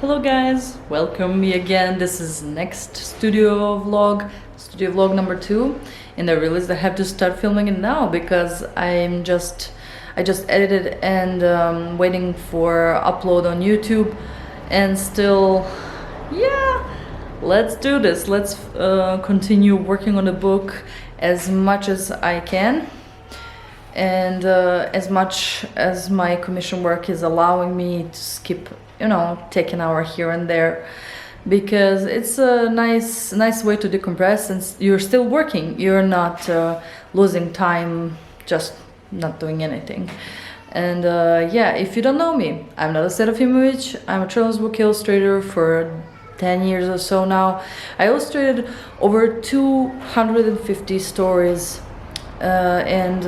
Hello guys, welcome me again. This is next studio vlog number 2, and I realized I have to start filming it now because I just edited and waiting for upload on YouTube, and still, yeah, let's do this. Let's continue working on the book as much as I can, and as much as my commission work is allowing me to skip, take an hour here and there, because it's a nice way to decompress, and you're still working. You're not losing time just not doing anything. And yeah, if you don't know me, I'm Nada Serafimovic. I'm a children's book illustrator for 10 years or so now. I illustrated over 250 stories, and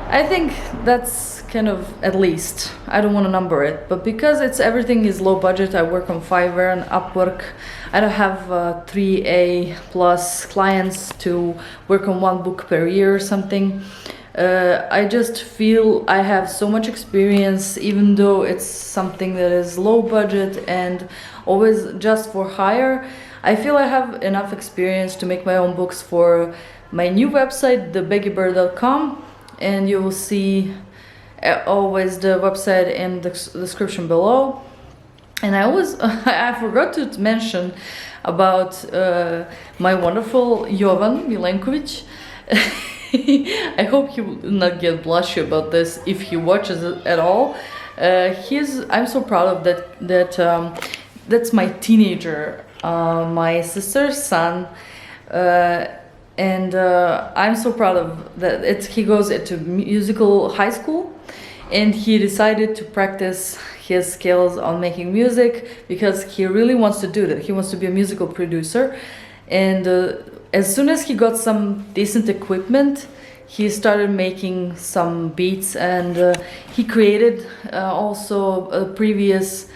I think that's kind of, at least, I don't want to number it, but because everything is low budget, I work on Fiverr and Upwork. I don't have 3A plus clients to work on one book per year or something. I just feel I have so much experience, even though it's something that is low budget and always just for hire. I feel I have enough experience to make my own books for my new website, thebeggyBird.com, and you will see always the website in the description below. And I always I forgot to mention about my wonderful Jovan Milenkovic. I hope he will not get blushy about this if he watches it at all. I'm so proud of that. That's my teenager, my sister's son. And I'm so proud of that. He goes into musical high school, and he decided to practice his skills on making music because he really wants to do that. He wants to be a musical producer, and as soon as he got some decent equipment, he started making some beats, and he created also a previous.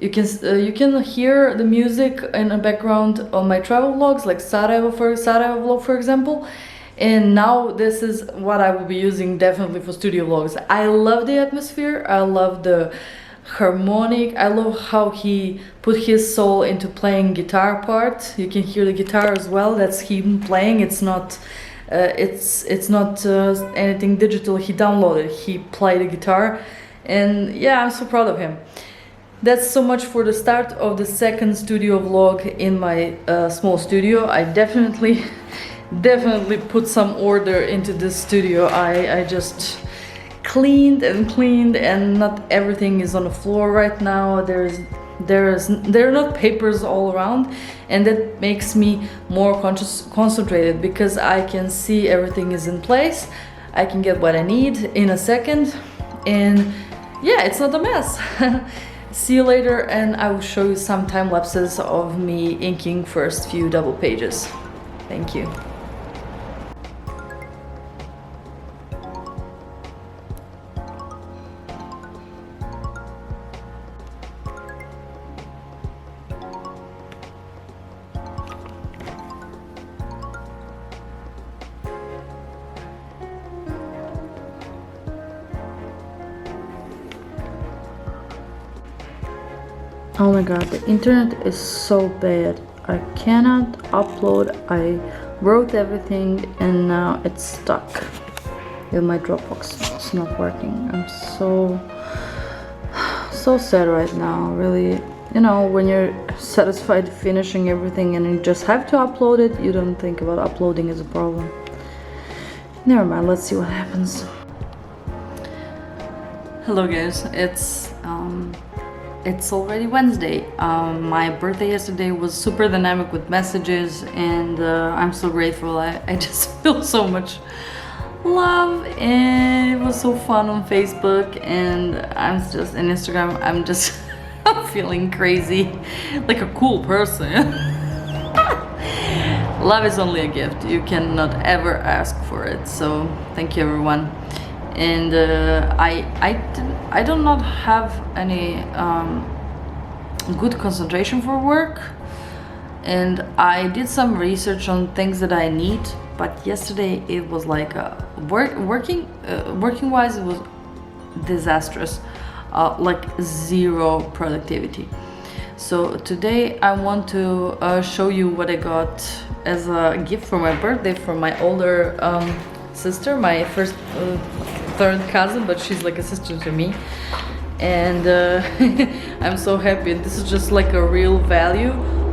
You can hear the music in the background on my travel vlogs, like Sarajevo vlog, for example. And now this is what I will be using definitely for studio vlogs. I love the atmosphere. I love the harmonic. I love how he put his soul into playing guitar part. You can hear the guitar as well. That's him playing. It's not. It's not anything digital. He downloaded. He played the guitar, and yeah, I'm so proud of him. That's so much for the start of the second studio vlog in my small studio. I definitely put some order into this studio. I just cleaned, and not everything is on the floor right now. There are not papers all around, and that makes me more concentrated because I can see everything is in place. I can get what I need in a second, and yeah, it's not a mess. See you later, and I will show you some time lapses of me inking first few double pages. Thank you. Oh my god, the internet is so bad. I cannot upload. I wrote everything and now it's stuck with my Dropbox. It's not working. I'm so sad right now, really. When you're satisfied finishing everything and you just have to upload it, you don't think about uploading as a problem. Never mind, let's see what happens. Hello guys, it's already Wednesday. My birthday yesterday was super dynamic with messages, and I'm so grateful. I just feel so much love, and it was so fun on Facebook, and in Instagram, I'm just feeling crazy, like a cool person. Love is only a gift. You cannot ever ask for it. So thank you, everyone. And I do not have any good concentration for work, and I did some research on things that I need, but yesterday it was like working wise, it was disastrous, like zero productivity. So today I want to show you what I got as a gift for my birthday from my older sister, my third cousin, but she's like a sister to me. And I'm so happy. This is just like a real value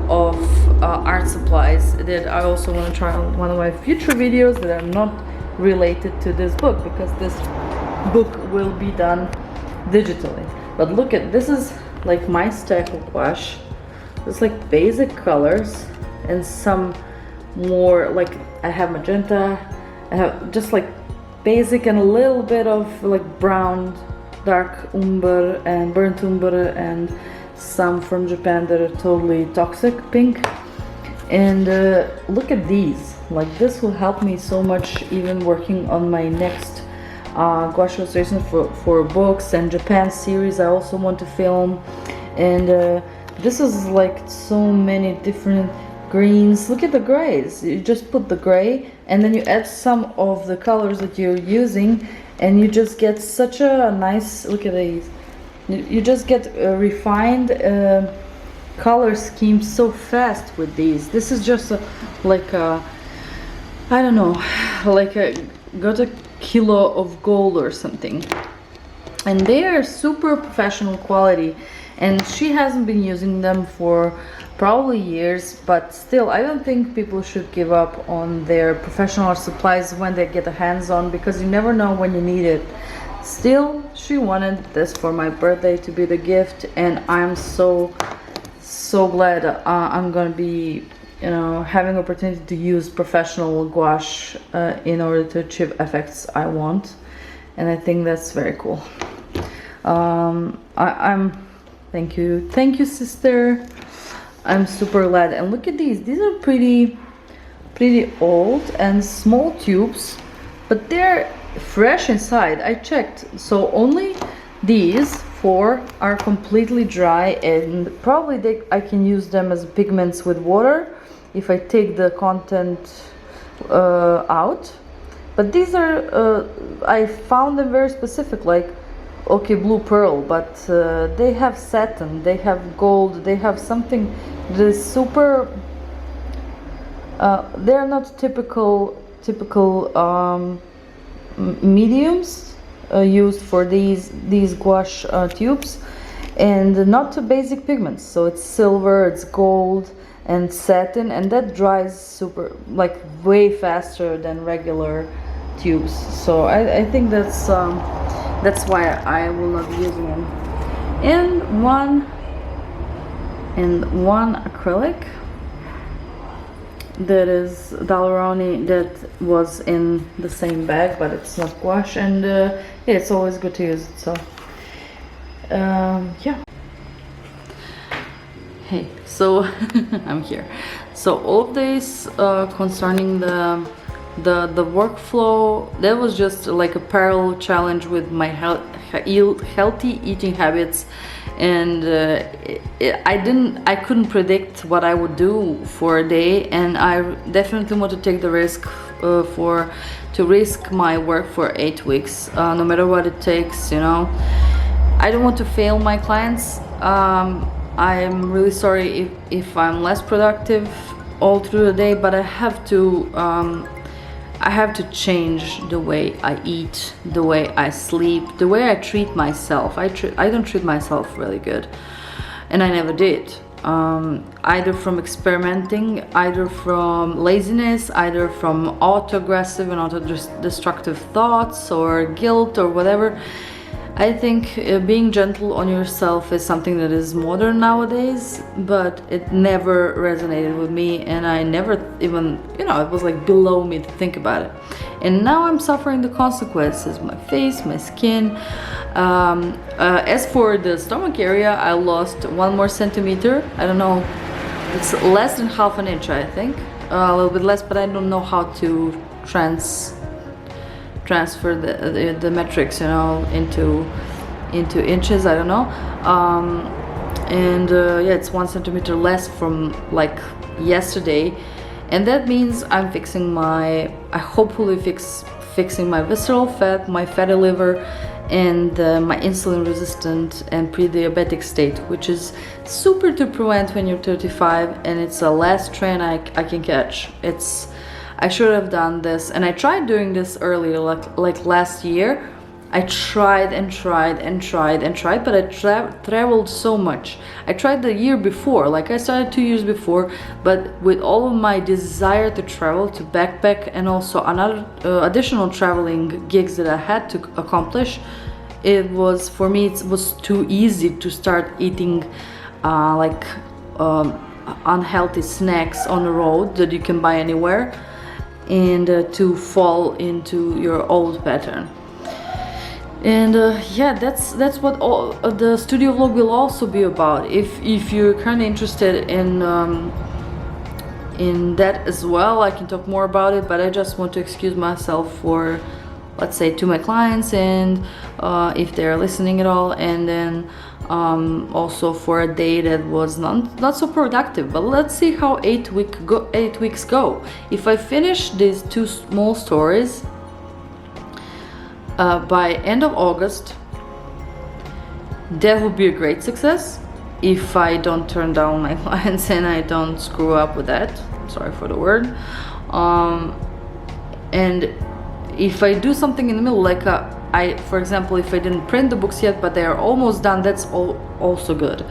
of art supplies that I also want to try on one of my future videos that are not related to this book, because this book will be done digitally. But look at this, is like my stack of gouache. It's like basic colors and some more, like I have magenta, I have just like basic and a little bit of like brown, dark umber and burnt umber, and some from Japan that are totally toxic pink. And look at these, like this will help me so much even working on my next gouache illustration for books and Japan series I also want to film. And this is like so many different greens. Look at the grays. You just put the gray and then you add some of the colors that you're using, and you just get such a nice, look at these, you just get a refined color scheme so fast with these. This is just like a, I don't know, like got a kilo of gold or something. And they are super professional quality, and she hasn't been using them for probably years, but still I don't think people should give up on their professional supplies when they get their hands on, because you never know when you need it. Still, she wanted this for my birthday to be the gift, and I'm so glad I'm gonna be, you know, having opportunity to use professional gouache in order to achieve effects I want. And I think that's very cool. I'm thank you sister. I'm super glad. And look at these are pretty old and small tubes, but they're fresh inside. I checked, so only these 4 are completely dry, and probably I can use them as pigments with water if I take the content out. But these are I found them very specific, like okay, blue pearl, but they have satin, they have gold, they have something that is super they're not typical mediums used for these gouache tubes, and not to basic pigments. So it's silver, it's gold and satin, and that dries super, like way faster than regular tubes. So I think that's why I will not be using them. And one acrylic that is Daleroni, that was in the same bag, but it's not gouache, and yeah, it's always good to use it. So yeah. Hey, so I'm here. So all of this concerning the workflow, that was just like a parallel challenge with my healthy eating habits, and I couldn't predict what I would do for a day, and I definitely want to take the risk to risk my work for 8 weeks, no matter what it takes, you know. I don't want to fail my clients. I'm really sorry if I'm less productive all through the day, but I have to change the way I eat, the way I sleep, the way I treat myself. I don't treat myself really good, and I never did. Either from experimenting, either from laziness, either from auto-aggressive and auto-destructive thoughts or guilt or whatever. I think being gentle on yourself is something that is modern nowadays, but it never resonated with me, and I never even, you know, it was like below me to think about it. And now I'm suffering the consequences, my face, my skin. As for the stomach area, I lost 1 more centimeter. I don't know, it's less than half an inch, I think, a little bit less, but I don't know how to transfer the metrics, you know, into inches. I don't know. And yeah, it's 1 centimeter less from like yesterday, and that means I'm fixing my, I hopefully fixing my visceral fat, my fatty liver, and my insulin resistant and pre-diabetic state, which is super to prevent when you're 35, and it's the last train I can catch. I should have done this, and I tried doing this earlier, like last year. I tried and tried and tried and tried, but I traveled so much. I tried the year before, like I started 2 years before, but with all of my desire to travel, to backpack, and also another additional traveling gigs that I had to accomplish, it was, for me, it was too easy to start eating unhealthy snacks on the road that you can buy anywhere, and to fall into your old pattern. And yeah, that's what all the studio vlog will also be about. If you're kind of interested in that as well, I can talk more about it, but I just want to excuse myself for, let's say, to my clients, and if they're listening at all, and then also for a day that was not so productive. But let's see how 8 weeks go. If I finish these 2 small stories by end of August, that would be a great success. If I don't turn down my clients and I don't screw up with that, sorry for the word, and if I do something in the middle, like for example, if I didn't print the books yet but they are almost done, that's also good.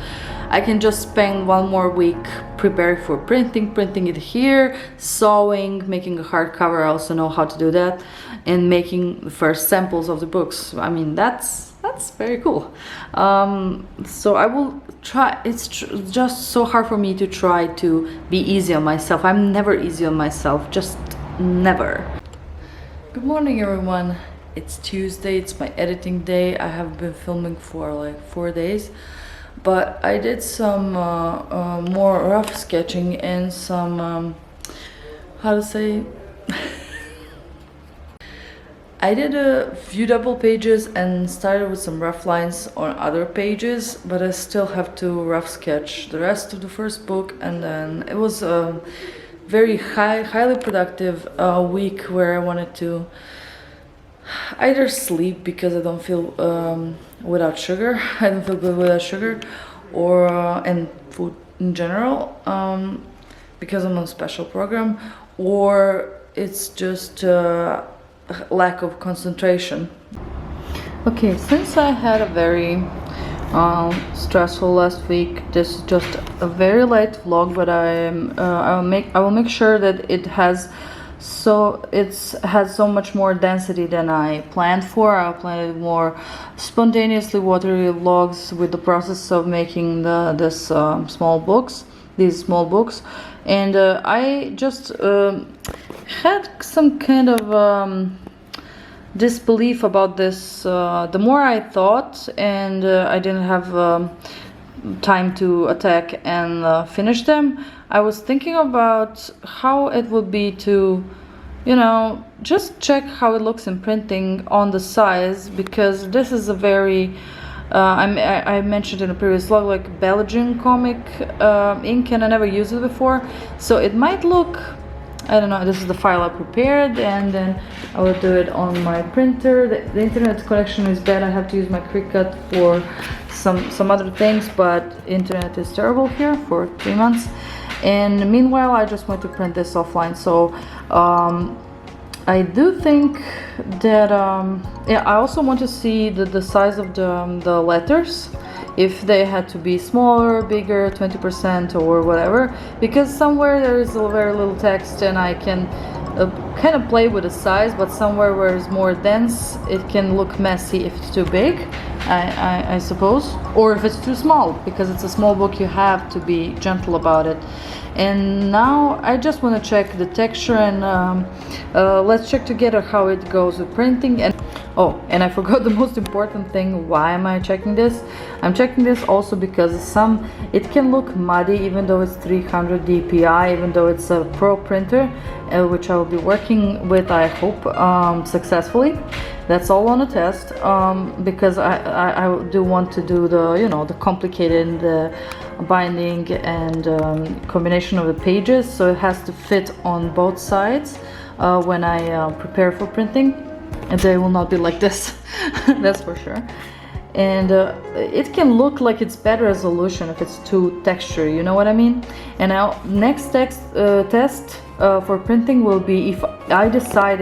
I can just spend 1 more week preparing for printing it here, sewing, making a hardcover. I also know how to do that, and making the first samples of the books. I mean, that's very cool. So I will try. It's just so hard for me to try to be easy on myself. I'm never easy on myself, just never. Good morning, everyone. It's Tuesday, it's my editing day. I have been filming for like 4 days, but I did some more rough sketching and some how to say I did a few double pages and started with some rough lines on other pages, but I still have to rough sketch the rest of the first book. And then it was a very highly productive week where I wanted to either sleep because I don't feel without sugar. I don't feel good without sugar, or and food in general, because I'm on a special program, or it's just lack of concentration. Okay, since I had a very stressful last week, this is just a very light vlog, but I will make sure that it has so much more density than I planned for. I'll plan it more spontaneously, watery vlogs with the process of making these small books, and I just had some kind of disbelief about this. The more I thought, and I didn't have time to attack and finish them, I was thinking about how it would be to, you know, just check how it looks in printing on the size, because this is a very I mentioned in a previous vlog, like Belgian comic ink, and I never used it before, so it might look, I don't know. This is the file I prepared, and then I will do it on my printer. The internet connection is bad. I have to use my Cricut for some other things, but internet is terrible here for 3 months. And meanwhile, I just want to print this offline. So I do think that yeah, I also want to see the size of the letters, if they had to be smaller, bigger, 20% or whatever, because somewhere there is a very little text and I can kind of play with the size, but somewhere where it's more dense, it can look messy if it's too big, I suppose, or if it's too small, because it's a small book, you have to be gentle about it. And now I just want to check the texture, and let's check together how it goes with printing. And oh, and I forgot the most important thing. Why am I checking this? I'm checking this also because it can look muddy even though it's 300 dpi, even though it's a pro printer, which I will be working with, I hope, successfully. That's all on a test, because I do want to do the, you know, the complicated binding and combination of the pages, so it has to fit on both sides when I prepare for printing. and they will not be like this. That's for sure. And it can look like it's better resolution if it's too texture, you know what I mean? And now next test for printing will be if I decide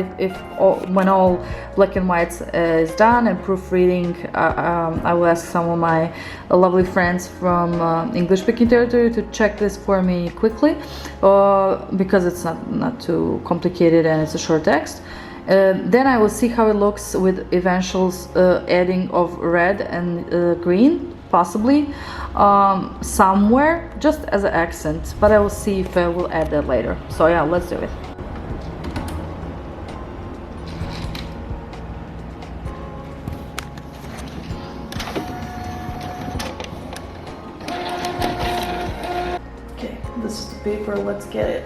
when all black and whites is done and proofreading, I will ask some of my lovely friends from English speaking territory to check this for me quickly, because it's not too complicated and it's a short text. Then I will see how it looks with eventual adding of red and green, possibly somewhere, just as an accent, but I will see if I will add that later. So yeah, let's do it. Okay, this is the paper, let's get it.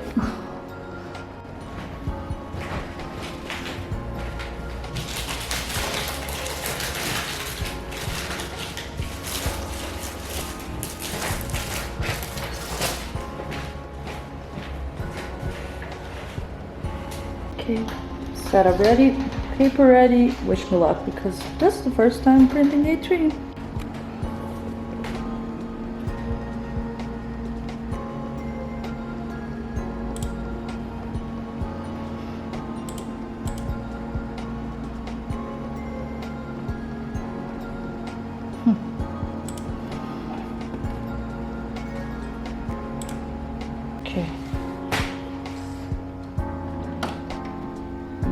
Okay, setup ready, paper ready. Wish me luck, because this is the first time printing A3. Okay.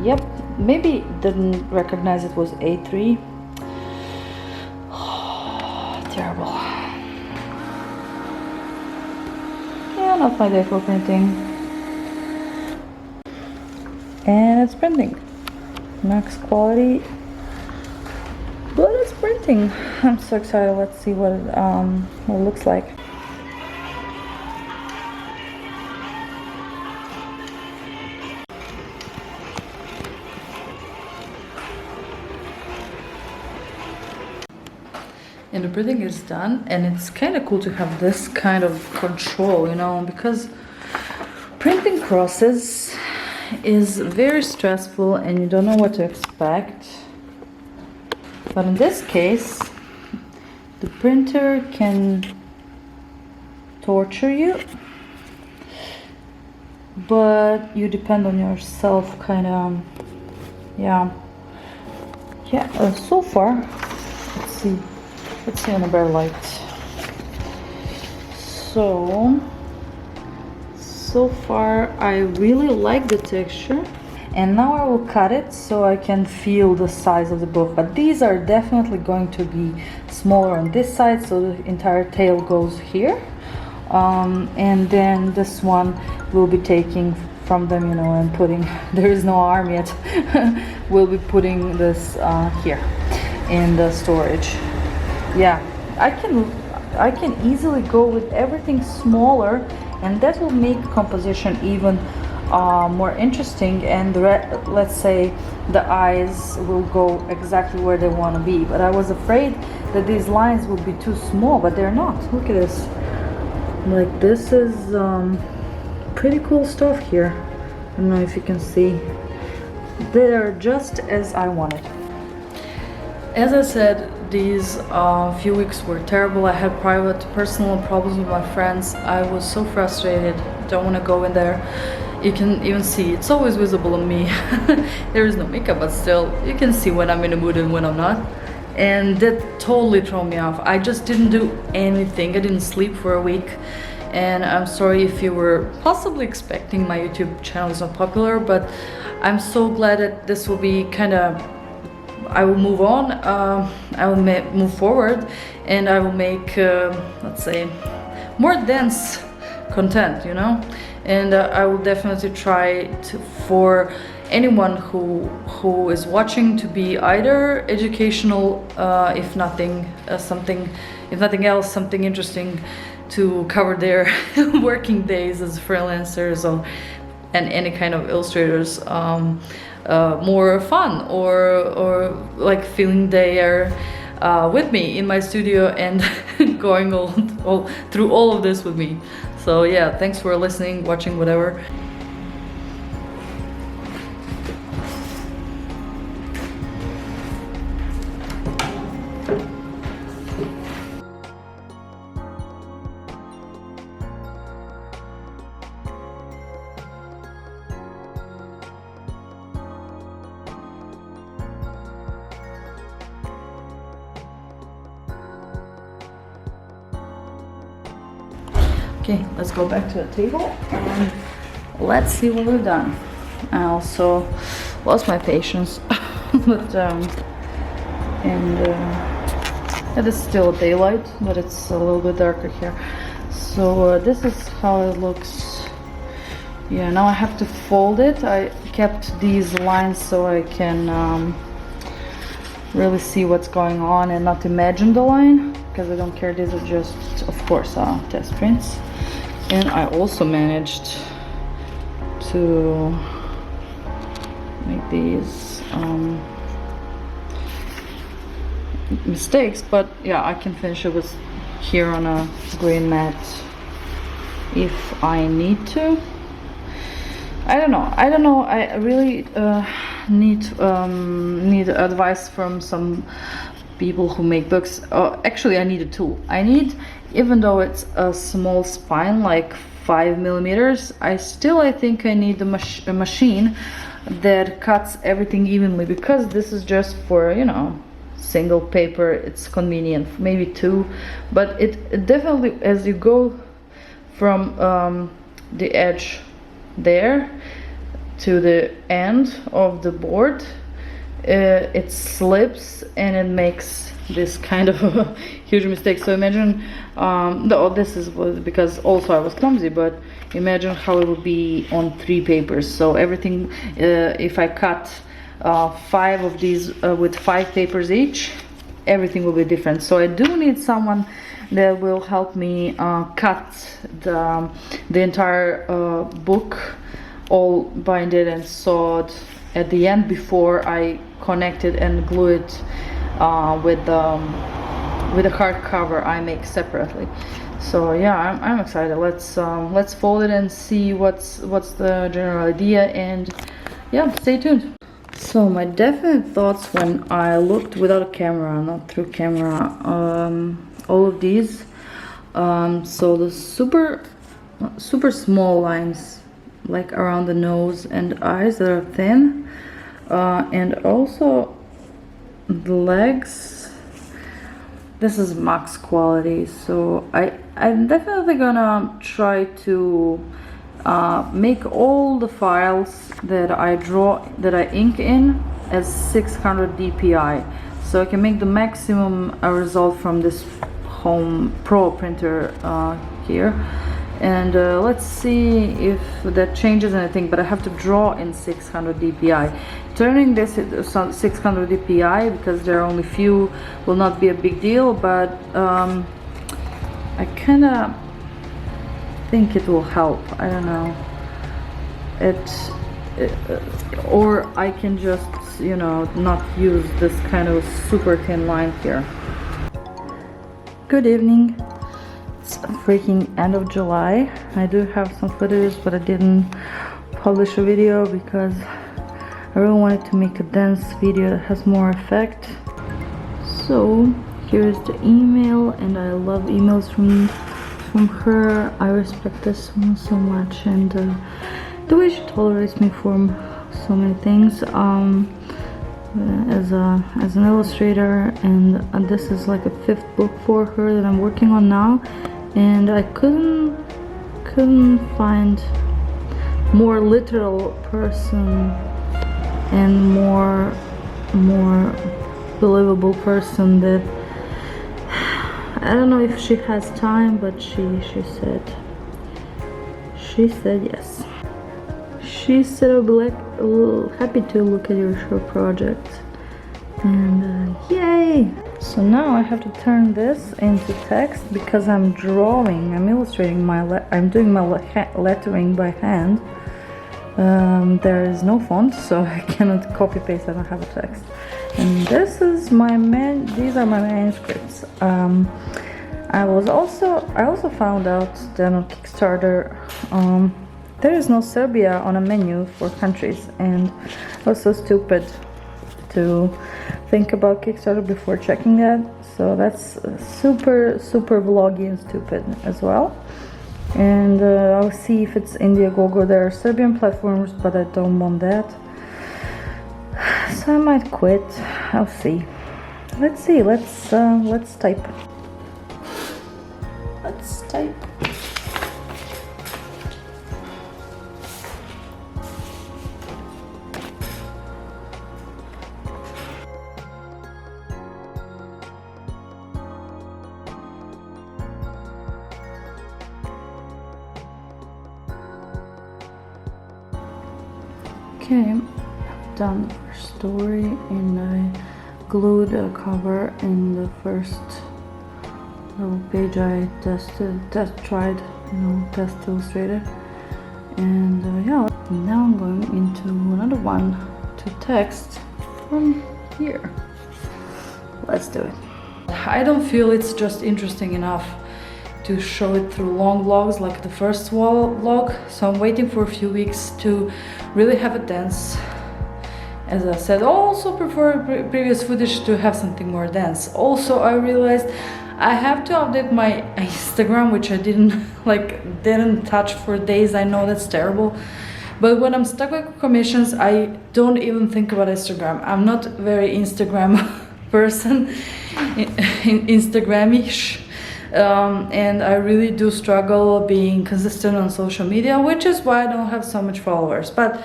Yep, maybe didn't recognize it was A3. Terrible. Yeah, not my day for printing. And it's printing. Max quality. But it's printing. I'm so excited. Let's see what it looks like. And the printing is done, and it's kind of cool to have this kind of control, you know, because printing process is very stressful and you don't know what to expect. But in this case, the printer can torture you, but you depend on yourself, kind of. Yeah, so far, let's see on a better light. So far I really like the texture, and now I will cut it so I can feel the size of the book. But these are definitely going to be smaller on this side, so the entire tail goes here, and then this one will be taking from them, you know, and putting, there is no arm yet. We'll be putting this here in the storage. Yeah, I can easily go with everything smaller, and that will make composition even more interesting, and let's say the eyes will go exactly where they want to be. But I was afraid that these lines would be too small, but they're not. Look at this. Like, this is pretty cool stuff here. I don't know if you can see. They're just as I wanted. As I said, these few weeks were terrible. I had private, personal problems with my friends. I was so frustrated. Don't want to go in there. You can even see, it's always visible on me. There is no makeup, but still, you can see when I'm in a mood and when I'm not. And that totally threw me off. I just didn't do anything. I didn't sleep for a week. And I'm sorry if you were possibly expecting my YouTube channel is not popular, but I'm so glad that this will be kind of, I will move on, I will move forward, and I will make, let's say, more dense content, you know. And I will definitely try to, for anyone who is watching, to be either educational, if nothing else, something interesting to cover their working days as freelancers and any kind of illustrators. More fun, or like feeling they are with me in my studio and going all through all of this with me. So yeah, thanks for listening, watching, whatever. Okay, let's go back to the table and let's see what we've done. I also lost my patience, but it is still daylight, but it's a little bit darker here. So this is how it looks. Yeah, now I have to fold it. I kept these lines so I can really see what's going on and not imagine the line, because I don't care. These are just, of course, test prints. And I also managed to make these mistakes, but yeah, I can finish it with here on a green mat if I need to. I don't know. I really need advice from some people who make books. Actually, I need a tool. I need, even though it's a small spine, like 5 millimeters, I think I need a machine that cuts everything evenly, because this is just for, you know, single paper. It's convenient, maybe 2, but it definitely, as you go from the edge there to the end of the board, it slips and it makes this kind of a huge mistake. So imagine, this is because also I was clumsy, but imagine how it would be on 3 papers. So everything, if I cut 5 of these with 5 papers each, everything will be different. So I do need someone that will help me cut the entire book, all binded and sewed at the end before I connect it and glue it with the hardcover I make separately. So yeah, I'm excited. Let's fold it and see what's the general idea, and yeah, stay tuned. So my definite thoughts when I looked without a camera, not through camera, all of these, so the super small lines, like around the nose and eyes that are thin, and also the legs, this is max quality. So I'm definitely gonna try to make all the files that I ink in as 600 dpi, so I can make the maximum result from this Home Pro printer here. And let's see if that changes anything, but I have to draw in 600 dpi. Turning this into 600 dpi, because there are only few, will not be a big deal, but I kinda think it will help. I don't know. Or I can just, you know, not use this kind of super thin line here. Good evening. It's freaking end of July. I do have some footage, but I didn't publish a video because I really wanted to make a dense video that has more effect. So here's the email, and I love emails from her. I respect this one so much, and the way she tolerates me for so many things as an illustrator. And this is like a 5th book for her that I'm working on now, and I couldn't find more literal person and more believable person that, I don't know if she has time, but she said yes. She said I'll be happy to look at your short project, and yay! So now I have to turn this into text because I'm drawing, I'm illustrating I'm doing my lettering by hand. There is no font, so I cannot copy paste. I don't have a text. And this is these are my manuscripts. I also found out that on Kickstarter there is no Serbia on a menu for countries, and I was so stupid to think about Kickstarter before checking that. So that's super vloggy and stupid as well. And I'll see if it's Indiegogo. There are Serbian platforms, but I don't want that, so I might quit. I'll see. Let's see. Let's type. Let's type. Okay, I've done the first story and I glued a cover in the first little page I tried, test illustrated. And yeah, now I'm going into another one to text from here. Let's do it. I don't feel it's just interesting enough to show it through long vlogs like the first vlog, so I'm waiting for a few weeks to really have a dance. As I said, also prefer previous footage to have something more dense. Also, I realized I have to update my Instagram, which I didn't touch for days. I know that's terrible, but when I'm stuck with commissions, I don't even think about Instagram. I'm not very Instagram person, Instagram-ish. And I really do struggle being consistent on social media, which is why I don't have so much followers. But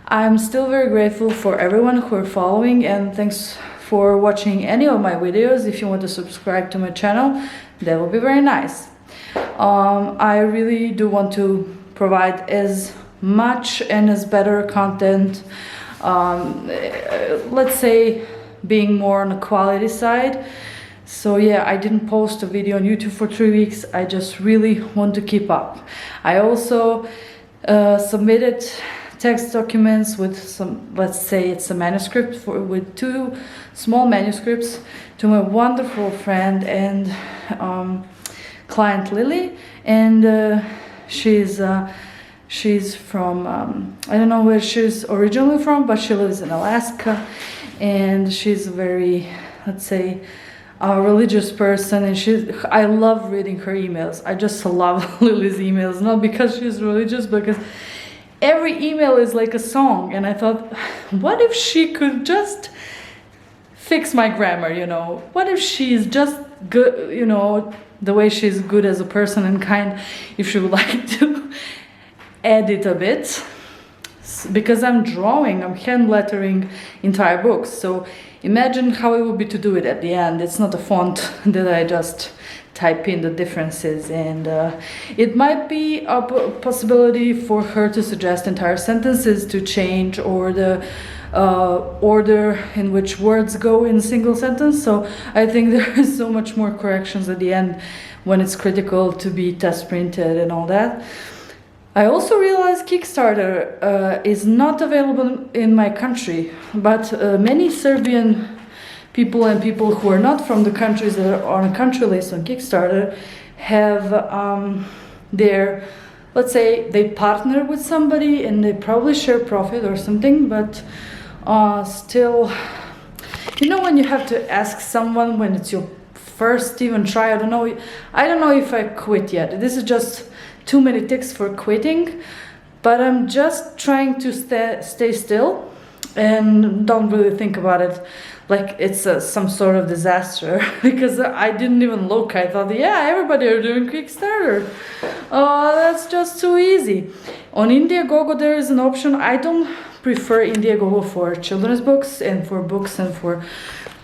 I'm still very grateful for everyone who are following, and thanks for watching any of my videos. If you want to subscribe to my channel, that would be very nice. I really do want to provide as much and as better content, let's say being more on the quality side. So yeah, I didn't post a video on YouTube for 3 weeks. I just really want to keep up. I also submitted text documents with some, let's say it's a manuscript with 2 small manuscripts to my wonderful friend and client Lily, and she's from I don't know where she's originally from, but she lives in Alaska, and she's a very, let's say, a religious person, and I love reading her emails. I just love Lily's emails, not because she's religious, because every email is like a song. And I thought, what if she could just fix my grammar, What if she's just good, the way she's good as a person and kind, if she would like to edit a bit. Because I'm hand lettering entire books. So imagine how it would be to do it at the end. It's not a font that I just type in the differences, and it might be a possibility for her to suggest entire sentences to change, or the order in which words go in a single sentence. So I think there is so much more corrections at the end when it's critical to be test printed and all that. I also realized Kickstarter is not available in my country, but many Serbian people and people who are not from the countries that are on a country list on Kickstarter have their, let's say, they partner with somebody and they probably share profit or something, but still, when you have to ask someone when it's your first even try, I don't know if I quit yet. This is just too many ticks for quitting, but I'm just trying to stay still and don't really think about it like it's some sort of disaster, because I didn't even look. I thought, yeah, everybody are doing Kickstarter. That's just too easy. On Indiegogo there is an option. I don't prefer Indiegogo for children's books and for books and for,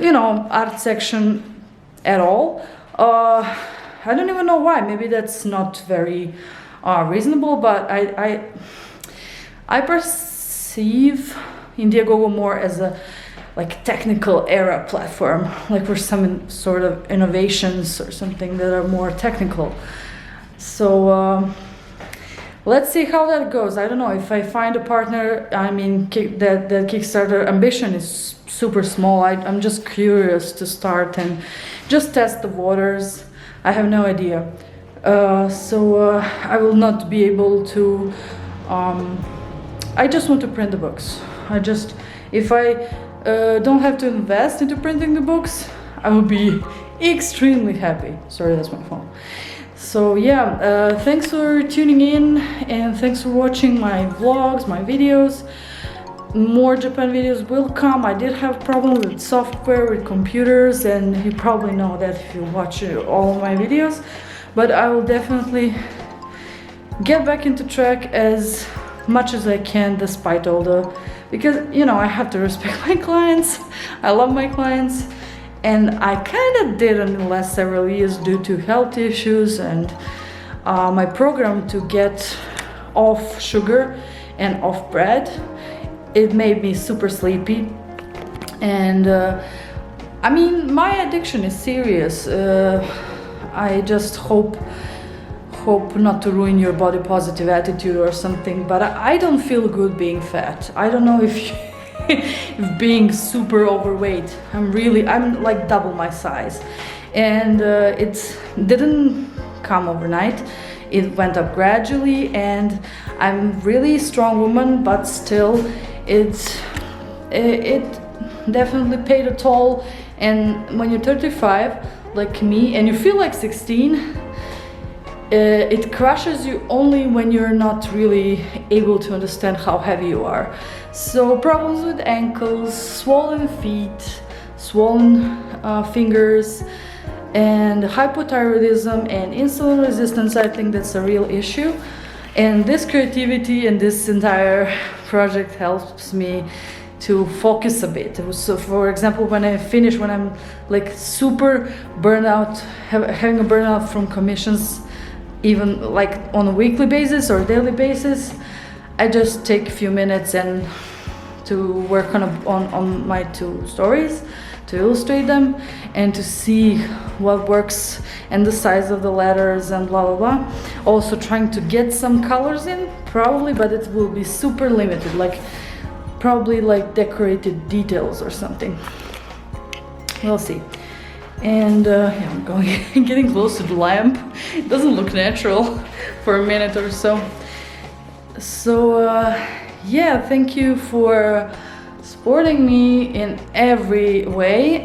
art section at all. I don't even know why. Maybe that's not very reasonable, but I perceive Indiegogo more as a technical era platform, like for some sort of innovations or something that are more technical. So let's see how that goes. I don't know if I find a partner. I mean, that Kickstarter ambition is super small. I'm just curious to start and just test the waters. I have no idea. So I will not be able to. I just want to print the books. If I don't have to invest into printing the books, I will be extremely happy. Sorry, that's my phone. So yeah, thanks for tuning in, and thanks for watching my vlogs, my videos. More Japan videos will come. I did have problems with software, with computers, and you probably know that if you watch all of my videos, but I will definitely get back into track as much as I can, despite all because I have to respect my clients. I love my clients, and I kind of did in the last several years due to health issues and my program to get off sugar and off bread. it made me super sleepy. And I mean, my addiction is serious. I just hope not to ruin your body positive attitude or something, but I don't feel good being fat. I don't know if if being super overweight. I'm like double my size, and it didn't come overnight. It went up gradually, and I'm really strong woman, but still it definitely paid a toll. And when you're 35 like me and you feel like 16, it crushes you only when you're not really able to understand how heavy you are. So problems with ankles, swollen feet, swollen fingers, and hypothyroidism and insulin resistance, I think that's a real issue. And this creativity and this entire project helps me to focus a bit. So for example, when I'm like super burnout, having a burnout from commissions, even like on a weekly basis or daily basis, I just take a few minutes and to work on my 2 stories, to illustrate them and to see what works and the size of the letters and blah blah blah. Also trying to get some colors in, probably, but it will be super limited, like probably like decorated details or something. We'll see. And yeah, I'm getting close to the lamp. It doesn't look natural for a minute or so. So yeah, thank you for supporting me in every way.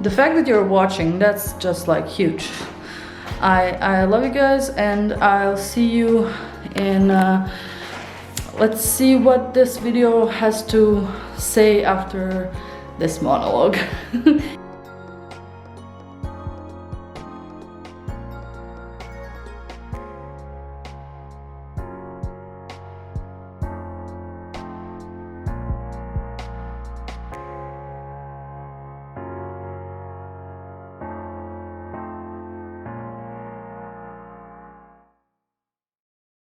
The fact that you're watching, that's just like huge. I love you guys, and I'll see you in let's see what this video has to say after this monologue.